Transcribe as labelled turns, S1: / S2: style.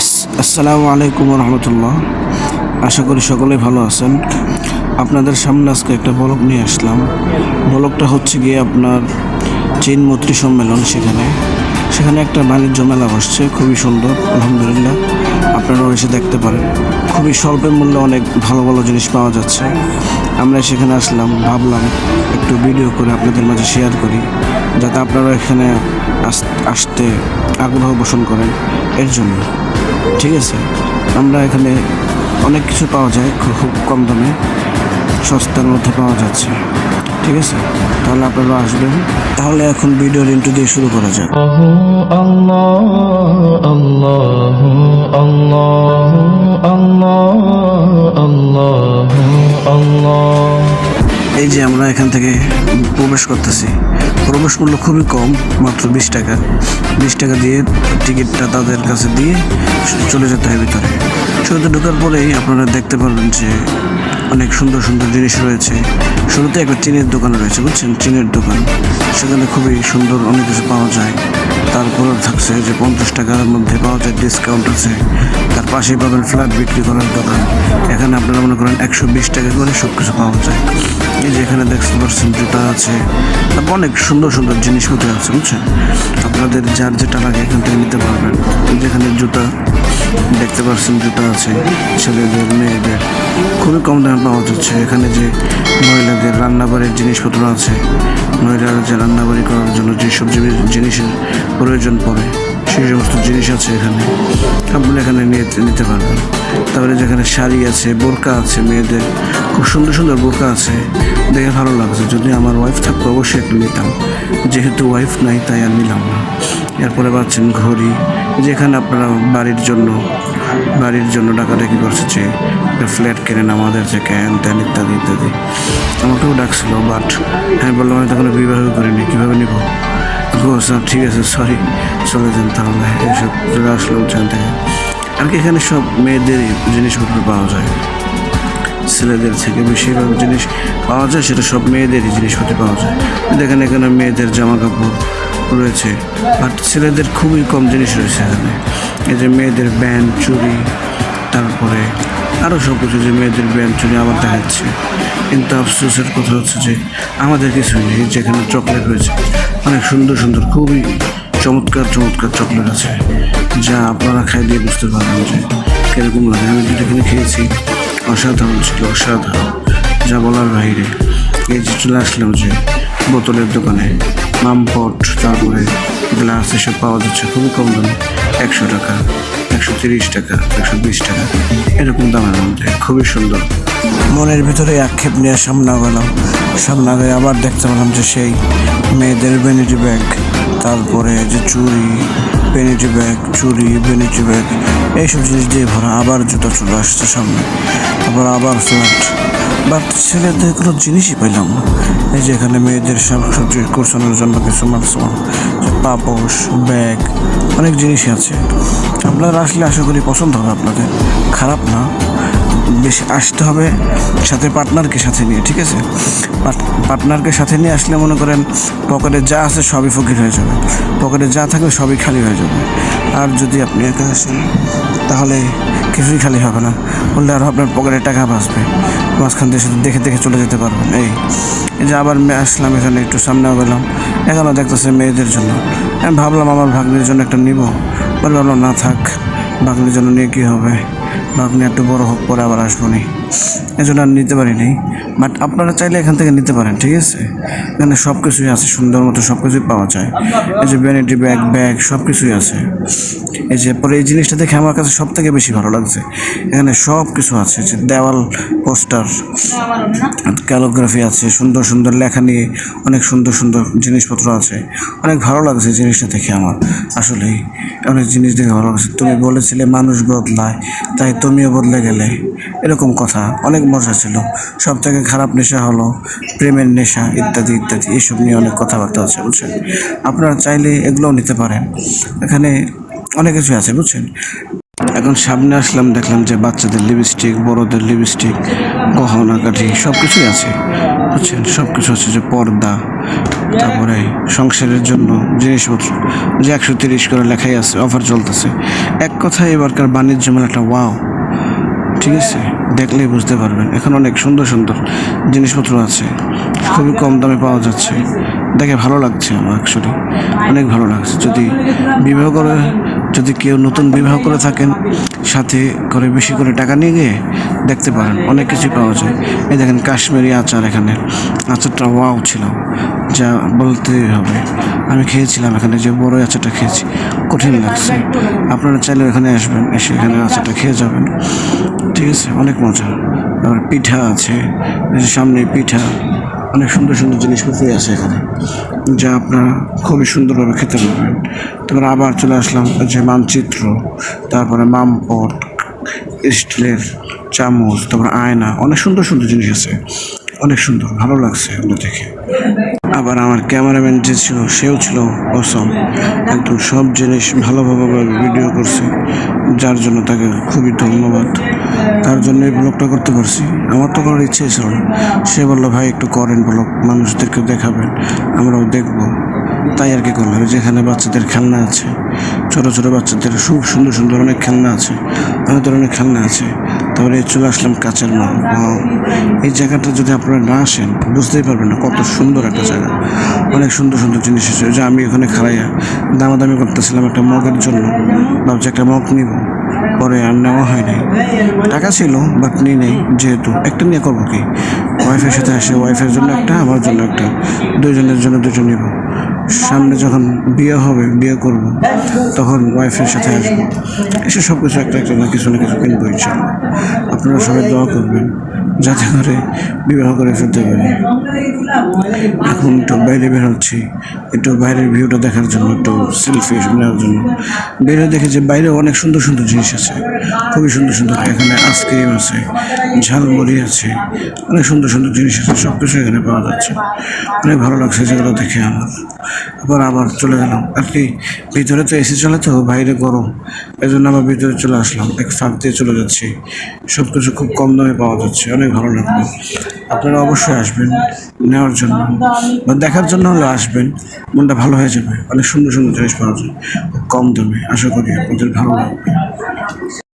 S1: আসসালামু আলাইকুম রহমতুল্লাহ। আশা করি সকলেই ভালো আছেন। আপনাদের সামনে আজকে একটা ব্লগ নিয়ে আসলাম। ব্লগটা হচ্ছে গিয়ে আপনার চীন মৈত্রী সম্মেলন। সেখানে একটা বাণিজ্য মেলা বসছে, খুবই সুন্দর, আলহামদুলিল্লাহ। আপনারাও এসে দেখতে পারেন। খুবই স্বল্প মূল্যে অনেক ভালো ভালো জিনিস পাওয়া যাচ্ছে। আমরা সেখানে আসলাম, ভাবলাম একটু ভিডিও করে আপনাদের মাঝে শেয়ার করি, যাতে আপনারা এখানে আসতে আগ্রহ পোষণ করেন। এর জন্য ঠিক আছে, আমরা এখানে অনেক কিছু পাওয়া যায় খুব কম দামে, সস্তার মধ্যে পাওয়া যাচ্ছে। ঠিক আছে, তাহলে আপনারা আসবেন। তাহলে এখন ভিডিওর ইন্ট্রো দিয়ে শুরু করা যাক। এই যে আমরা এখান থেকে প্রবেশ করতেছি। প্রবেশ মূল্য খুবই কম, মাত্র 20 টাকা। 20 টাকা দিয়ে টিকিটটা তাদের কাছে দিয়ে চলে যেতে হয় ভিতরে। শুরুতে ঢোকার পরেই আপনারা দেখতে পারবেন যে অনেক সুন্দর সুন্দর জিনিস রয়েছে। শুরুতে একটা চীনের দোকান রয়েছে, বুঝছেন, চীনের দোকান। সেখানে খুবই সুন্দর অনেক কিছু পাওয়া যায়। তারপরে থাকছে যে 50 টাকার মধ্যে পাওয়া যায়, ডিসকাউন্ট আছে। তার পাশেই পাবেন ফ্ল্যাট বিক্রি করার দোকান। এখানে আপনারা মনে করেন 120 টাকা করে সব কিছু পাওয়া যায়। এই যে এখানে দেখতে পাচ্ছেন জুতা আছে, তারপর অনেক সুন্দর সুন্দর জিনিসপত্র আছে, বুঝছেন। আপনাদের যার যেটা লাগে এখান থেকে নিতে পারবেন। যেখানে জুতা দেখতে পাচ্ছেন, জুতা আছে ছেলেদের মেয়েদের, খুবই কম দামে পাওয়া যাচ্ছে। এখানে যে মহিলাদের রান্নাবাড়ির জিনিসপত্র আছে, মহিলারা যে রান্নাবাড়ি করার জন্য যেসব জিনিসের প্রয়োজন পড়ে, সেই সমস্ত জিনিস আছে এখানে, আপনারা এখানে নিতে পারবেন। তারপরে যেখানে শাড়ি আছে, বোরকা আছে, মেয়েদের খুব সুন্দর সুন্দর বোরকা আছে, দেখে ভালো লাগছে। যদি আমার ওয়াইফ থাকতো অবশ্যই একটু নিতাম, যেহেতু ওয়াইফ নাই তাই আর নিলাম না। এরপরে পাচ্ছেন ঘড়ি, যেখানে আপনারা বাড়ির জন্য ডাকাডাকি করছে যে একটা ফ্ল্যাট কেনেন আমাদের থেকে, ত্যান ইত্যাদি ইত্যাদি। আমাকেও ডাকছিল, বাট আমি বললাম আমি তখন বিবাহ করিনি, কীভাবে নিব। স্যার ঠিক আছে, সরি, চলে যান তাহলে। এসব চলে আসলাম ওখান থেকে। আর কি এখানে সব মেয়েদেরই জিনিসপত্র পাওয়া যায়, ছেলেদের থেকে বেশিরভাগ জিনিস পাওয়া যায় সেটা সব মেয়েদেরই জিনিসপত্র পাওয়া যায়। দেখেন এখানে মেয়েদের জামা কাপড় রয়েছে, বাট ছেলেদের খুবই কম জিনিস রয়েছে এখানে। এই যে মেয়েদের ব্যান্ড, চুড়ি, তারপরে আরও সব কিছু, যে মেয়েদের ব্যান্ড, চুড়ি আবার দেখাচ্ছে। কিন্তু আফসোসের কথা হচ্ছে যে আমাদের কিছুই নেই। যেখানে চকলেট রয়েছে অনেক সুন্দর সুন্দর, খুবই চমৎকার চমৎকার চকলেট আছে, যা আপনারা খাই দিয়ে বুঝতে পারবেন যে কীরকম লাগে। আমি যেখানে খেয়েছি অসাধারণ ছিল, অসাধারণ, যা বলার বাইরে। এই যে চলে আসলাম যে বোতলের দোকানে, মামপট, তারপরে গ্লাস, এসব পাওয়া যাচ্ছে খুবই কম দামে। 100 টাকা, 130 টাকা, 120 টাকা, এরকম দামের মধ্যে, খুবই সুন্দর। মনের ভিতরে আক্ষেপ নিয়ে সামনে গিয়ে আবার দেখতে পেলাম যে সেই মেয়েদের ভ্যানিটি ব্যাগ, তারপরে যে চুড়ি, ভ্যানিটি ব্যাগ, চুড়ি, ভ্যানিটি ব্যাগ, এইসব জিনিস দিয়ে ভরা। আবার জুতা চলে আসছে সামনে, তারপর আবার ফ্ল্যাট, বাট ছেলেদের কোনো জিনিসই পাইলাম না। এই যে এখানে মেয়েদের শাকসবজি কোরসানোর জন্য কিছু মালসামান, পাপোশ, ব্যাগ, অনেক জিনিসই আছে। আপনারা আসলে আশা করি পছন্দ হবে আপনাদের, খারাপ না। বেশি আসতে হবে সাথে পার্টনারকে সাথে নিয়ে, ঠিক আছে। পার্টনারকে সাথে নিয়ে আসলে মনে করেন পকেটে যা আছে সবই ফকির হয়ে যাবে, পকেটে যা থাকবে সবই খালি হয়ে যাবে। আর যদি আপনি একা আসেন তাহলে কিছুই খালি হবে না, বললে আরও আপনার পকেটে টাকা বাঁচবে। মাঝখান দিয়ে শুধু দেখে দেখে চলে যেতে পারবেন। এই যে আবার আসলাম এখানে, একটু সামনেও গেলাম, এখানেও দেখতেছে মেয়েদের জন্য। আমি ভাবলাম আমার ভাগ্নির জন্য একটা নিব, ভাবলাম না থাক, ভাগ্নির জন্য নিয়ে কী হবে, ভাগ্নি একটু বড় হোক, পরে আবার আসবো নি, এই জন্য আর নিতে পারিনি। বাট আপনারা চাইলে এখান থেকে নিতে পারেন, ঠিক আছে। এখানে সব কিছুই আছে, সুন্দর মতো সব কিছুই পাওয়া যায়। এই যে ভ্যানিটি ব্যাগ সব কিছুই আছে। এই যে পরে এই জিনিসটা দেখে আমার কাছে সব থেকে বেশি ভালো লাগছে, এখানে সব কিছু আছে। যে দেওয়াল পোস্টার, ক্যালিগ্রাফি আছে, সুন্দর সুন্দর লেখা নিয়ে অনেক সুন্দর সুন্দর জিনিসপত্র আছে। অনেক ভালো লাগছে জিনিসটা দেখে আমার, আসলেই অনেক জিনিস দেখে ভালো লাগছে। তুমি বলেছিলে মানুষ বদলায়, তাই তুমিও বদলে গেলে, এরকম কথা। অনেক মজা ছিল। সব থেকে খারাপ নেশা হলো প্রেমের নেশা, ইত্যাদি ইত্যাদি, এইসব নিয়ে অনেক কথাবার্তা আছে, বুঝছেন। আপনারা চাইলে এগুলোও নিতে পারেন, এখানে অনেক কিছু আছে, বুঝছেন। এখন সামনে আসলাম, দেখলাম যে বাচ্চাদের লিপস্টিক, বড়দের লিপস্টিক, গহনা কাঠি সব কিছুই আছে, বুঝছেন? সব কিছু আছে, যে পর্দা, তারপরে সংসারের জন্য জিনিসপত্র, যে 130 করে লেখাই আছে, অফার চলতেছে। এক কথায় এবারকার বাণিজ্য মেলাটা ওয়াও, ঠিক আছে? দেখলেই বুঝতে পারবেন। এখন অনেক সুন্দর সুন্দর জিনিসপত্র আছে, খুবই কম দামে পাওয়া যাচ্ছে। দেখে ভালো লাগছে আমার, অ্যাকচুয়ালি অনেক ভালো লাগছে। যদি কেউ নতুন বিবাহ করে থাকেন, সাথে করে বেশি করে টাকা নিয়ে গিয়ে দেখতে পারেন, অনেক কিছু পাওয়া যায়। এই দেখেন কাশ্মীরি আচার, এখানে আচারটা ওয়াও ছিল, যা বলতে হবে। আমি খেয়েছিলাম এখানে, যে বড় আচারটা খেয়েছি, কঠিন লাগছে। আপনারা চাইলে এখানে আসবেন, এসে এখানে আচারটা খেয়ে যাবেন, ঠিক আছে? অনেক মজা। আবার পিঠা আছে, সামনে পিঠা, অনেক সুন্দর সুন্দর জিনিসপত্রই আছে এখানে, যা আপনারা খুবই সুন্দরভাবে খেতে পারবেন। তারপরে আবার চলে আসলাম যে মানচিত্র, তারপরে মামপট, স্টিলের চামচ, তারপরে আয়না, অনেক সুন্দর সুন্দর জিনিস আছে, অনেক সুন্দর, ভালো লাগছে ওগুলো দেখে। আবার আমার ক্যামেরাম্যান যে ছিল, সেও ছিল অসম, একদম সব জিনিস ভালোভাবে ভিডিও করছে, যার জন্য তাকে খুবই ধন্যবাদ। তার জন্য এই ব্লগটা করতে পারছি। আমার তো করার ইচ্ছে ছিল না, সে বললো ভাই একটু করেন ব্লগ, মানুষদেরকে দেখাবেন, আমরাও দেখবো, তাই আর কি করলাম। যেখানে বাচ্চাদের খেলনা আছে, ছোটো ছোটো বাচ্চাদের খুব সুন্দর সুন্দর অনেক খেলনা আছে, অনেক ধরনের খেলনা আছে। তারপরে চলে আসলাম কাঁচের মাল। এই জায়গাটা যদি আপনারা না আসেন বুঝতেই পারবেন না কত সুন্দর একটা জায়গা, অনেক সুন্দর সুন্দর জিনিস আছে। যে আমি ওখানে খাড়াইয়া দামাদামি করতেছিলাম একটা মগের জন্য, ভাবছি একটা মগ নিব, পরে আর নেওয়া হয় নাই, টাকা ছিল বাট নিই নেই, যেহেতু একটা নিয়ে করবো কি, ওয়াইফের সাথে আসে, ওয়াইফের জন্য একটা, আমার জন্য একটা, দুজনের জন্য দুটো নিব। সামনে যখন বিয়ে হবে, বিয়ে করব, তখন ওয়াইফের সাথে আসবো, এসে সব কিছু একটা একটা না কিছু কিনবো ইনশাল্লাহ। আপনারা সবাই দোয়া করবেন যাতে করে বিবাহ করে ফেলতে পারি। এখন একটু বাইরে বের হচ্ছি, একটু বাইরের ভিউটা দেখার জন্য, একটু সেলফি নেওয়ার জন্য বেরো। দেখে যে বাইরে অনেক সুন্দর সুন্দর জিনিস আছে, খুবই সুন্দর সুন্দর। এখানে আইসক্রিম আছে, ঝালমুড়ি আছে, অনেক সুন্দর সুন্দর জিনিস আছে, সব কিছু এখানে পাওয়া যাচ্ছে। অনেক ভালো লাগছে যেগুলো দেখে আমার। আবার চলে গেলাম আর কি, ভিতরে তো এসি চলে, তো বাইরে গরম, এই জন্য আবার ভিতরে চলে আসলাম, এক ফাঁক দিয়ে চলে যাচ্ছি। সব কিছু খুব কম দামে পাওয়া যাচ্ছে, অনেক ভালো লাগলো। আপনারা অবশ্যই আসবেন নেওয়ার জন্য বা দেখার জন্য হলে আসবেন, মনটা ভালো হয়ে যাবে। অনেক সুন্দর সুন্দর জিনিস পাওয়া যায় কম দামে, আশা করি আপনাদের ভালো লাগবে।